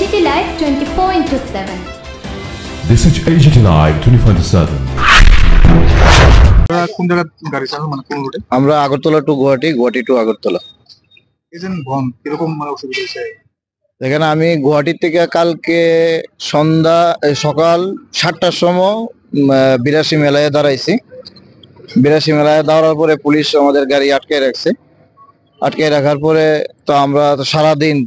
AGT Live 24/7. This is AGT Live 24/7. কোন জায়গা গাড়ি চালানো মানে কোন রুটে? আমরা Agartala to Guwahati, Guwahati to Agartala. Agent ভন কিরকম মানে অসুবিধা হয়েছে? এখানে আমি গুয়াহাটি থেকে কালকে সকাল 7টার সময় 82 মেলায় দাঁড়াইছি। 82 মেলায় দাঁড়ানোর পরে পুলিশ আমাদের গাড়ি আটকে রাখছে। আটকে রাখার পরে তো আমরা সারাদিন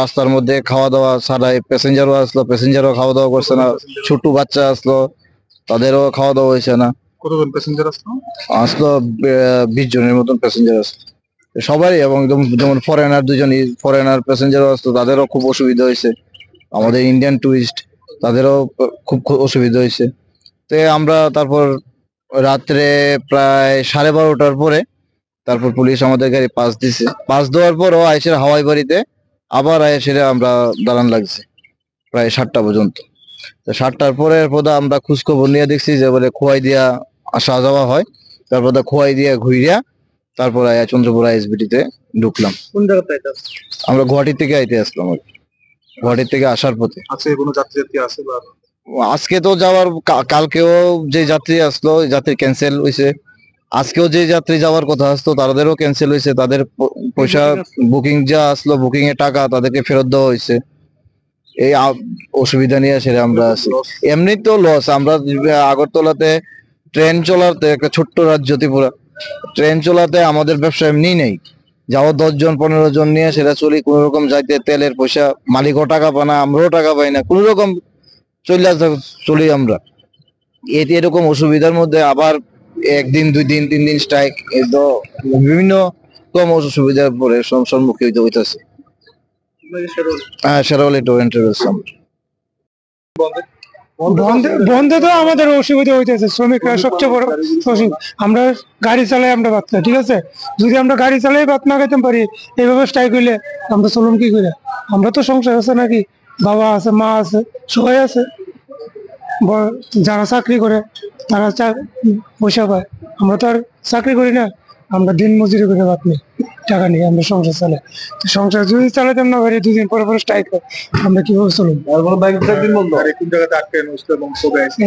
রাস্তার মধ্যে খাওয়া দাওয়া ছাড়াই, প্যাসেঞ্জারও আসলো, প্যাসেঞ্জারও খাওয়া দাওয়া করছে না, ছোট বাচ্চা আসলো, তাদেরও খাওয়া দাওয়া হয়েছে না। কতজন প্যাসেঞ্জার আসলো 20 জনের মতন প্যাসেঞ্জার আসলো সবাই, এবং যেমন ফরেনার 2 ফরেনার প্যাসেঞ্জারও আসতো, তাদেরও খুব অসুবিধা হয়েছে। আমাদের ইন্ডিয়ান টুরিস্ট, তাদেরও খুব অসুবিধা হয়েছে। তো আমরা তারপর রাত্রে প্রায় 12:30টার পরে তারপর পুলিশ আমাদের গাড়ি পাস দিছে। পাস দেওয়ার পরও আইসের হাওয়াই বাড়িতে আবার আইসে আমরা দাঁড়ান লাগছে প্রায় 7টা পর্যন্ত। তো 7টার পরে আমরা খোঁজখবর নিয়ে দেখছি যে বলে খোয়াই দিয়া আসা যাওয়া হয়। তারপর খোয়াই দিয়া ঘুরিয়া তারপর চন্দ্রপুর আইএসবিটিতে ঢুকলাম। কোন জায়গাতে? আমরা গুয়াহাটি থেকে আইতে আসলাম, গুয়াহাটি থেকে আসার পথে। আছে কোনো যাত্রী আছে বা আজকে তো যাওয়ার, কালকেও যে যাত্রী আসলো যাত্রী ক্যান্সেল হয়েছে। আজকেও যে যাত্রী যাওয়ার কথা আসতো তাদেরও ক্যান্সেল হয়েছে। তাদের পয়সা বুকিং যা আসলো, বুকিং এর টাকা তাদেরকে ফেরত দেওয়া হয়েছে। এই অসুবিধা নিয়ে সেটা আমরা আছি। এমনি তো লস। আমরা আগরতলাতে ট্রেন চলাতে, একটা ছোট্ট রাজ্য ত্রিপুরা, ট্রেন চলাতে আমাদের ব্যবসা এমনি নেই। যাও 10 জন 15 জন নিয়ে সেটা চলি, কোন রকম যাইতে তেলের পয়সা মালিকও টাকা পায় না, আমরাও টাকা পাই না, কোন রকম চলি আমরা। এরকম অসুবিধার মধ্যে আবার 1 দিন 2 দিন 3 দিন স্ট্রাইক, বিভিন্ন কম অসুবিধার পরে সম্মুখীন হইতেছে। হ্যাঁ, শেরাওয়ালি ট্যুর এন্ড ট্রাভেলস। বন্ধে তো আমাদের অসুবিধা হইতেছে, শ্রমিকরা সবচেয়ে বড় অসুবিধা। আমরা গাড়ি চালাই, আমরা বাদ খাই, ঠিক আছে? যদি আমরা গাড়ি চালাই বাদ না খাইতে পারি, এইভাবে স্ট্রাইক হইলে আমরা চলুন কি করে? আমরা তো সংসার আছে নাকি, বাবা আছে, মা আছে, সবাই আছে। যারা চাকরি করে তারা পয়সা পায়, আমরা তো আর চাকরি করি না, আমরা দিন মজুরি করে বাদ নেই, টাকা নিয়ে আমরা সংসার চালাই। তো সংসার যদি চালাতাম না পারি, 2 দিন পরে স্ট্রাইক হয়, আমরা কিভাবে চলুন?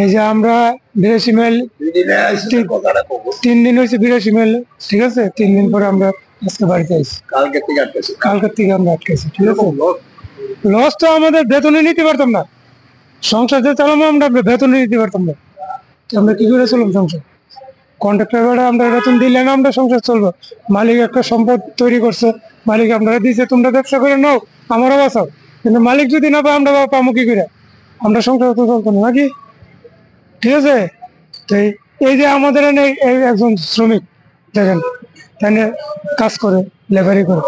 এই যে আমরা 82 মাইল 3 দিন হয়েছে, 82 মাইল, ঠিক আছে? 3 দিন পরে আমরা আজকে বাড়িতে আসছি। কালকের থেকে আমরা আটকেছি, ঠিক আছে? লস তো আমাদের বেতনে নিতে পারতাম না, সংসার যে চালাবো আমরা বেতনে নিতে পারতাম না, আমরা কি করে চললাম সংসার? কন্ট্রাক্টর বেড়া আমরা বেতন দিলে না আমরা সংসার চলবো? মালিক একটা সম্পদ তৈরি করছে, মালিক আপনারা দিয়েছে, তোমরা ব্যবসা করে নাও, আমারও বাঁচাও। কিন্তু মালিক যদি না পাই, আমরা পাবো কি করে? আমরা সংসার তো চলতো না নাকি, ঠিক আছে? তো এই যে আমাদের একজন শ্রমিক দেখেন, তাই কাজ করে, লেবারি করে,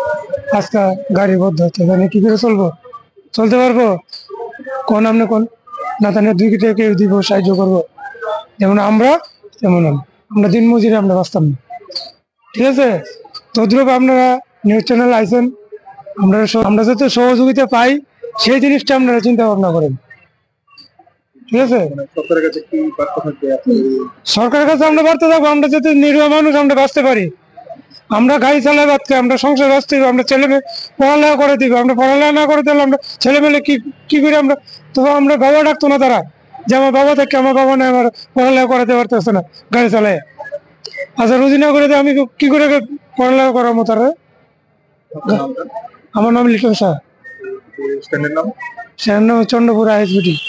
আজকে গাড়ি বদ্ধ হচ্ছে, তাই কি করে চলবো? চলতে পারবো? কোন আপনি কোন না, তাই 2 কেউ দিব, সাহায্য করবো। যেমন আমরা, তেমন আমরা দিন মজুরি আমরা বাঁচতাম না, ঠিক আছে? তদ্রুপ আপনারা নিউজ চ্যানেল আইছেন, আমরা যাতে সহযোগিতা পাই সেই জিনিসটা আপনারা চিন্তা ভাবনা করেন, ঠিক আছে? সরকারের কাছে আমরা বাড়তে থাকবো, আমরা যাতে নিরীহ মানুষ আমরা বাঁচতে পারি। আমরা গাড়ি চালাই বাঁচতে, আমরা সংসার বাঁচতে, আমরা ছেলে মেয়ে পড়ালেখা করে দিব। আমরা পড়ালেখা না করে তাহলে আমরা ছেলে মেয়ে কি করে? আমরা তো আমরা বাবা ডাকতো না তারা, যে আমার বাবা থেকে, আমার বাবা না আমার পড়ালেখা করাতে পারতেছে না গাড়ি চালাই। আচ্ছা, রুজি না করে আমি কি করে পড়ালেখা করাবো তারা? আমার নাম লিটন শাহ, চন্দ্রপুর আইএসবিটি।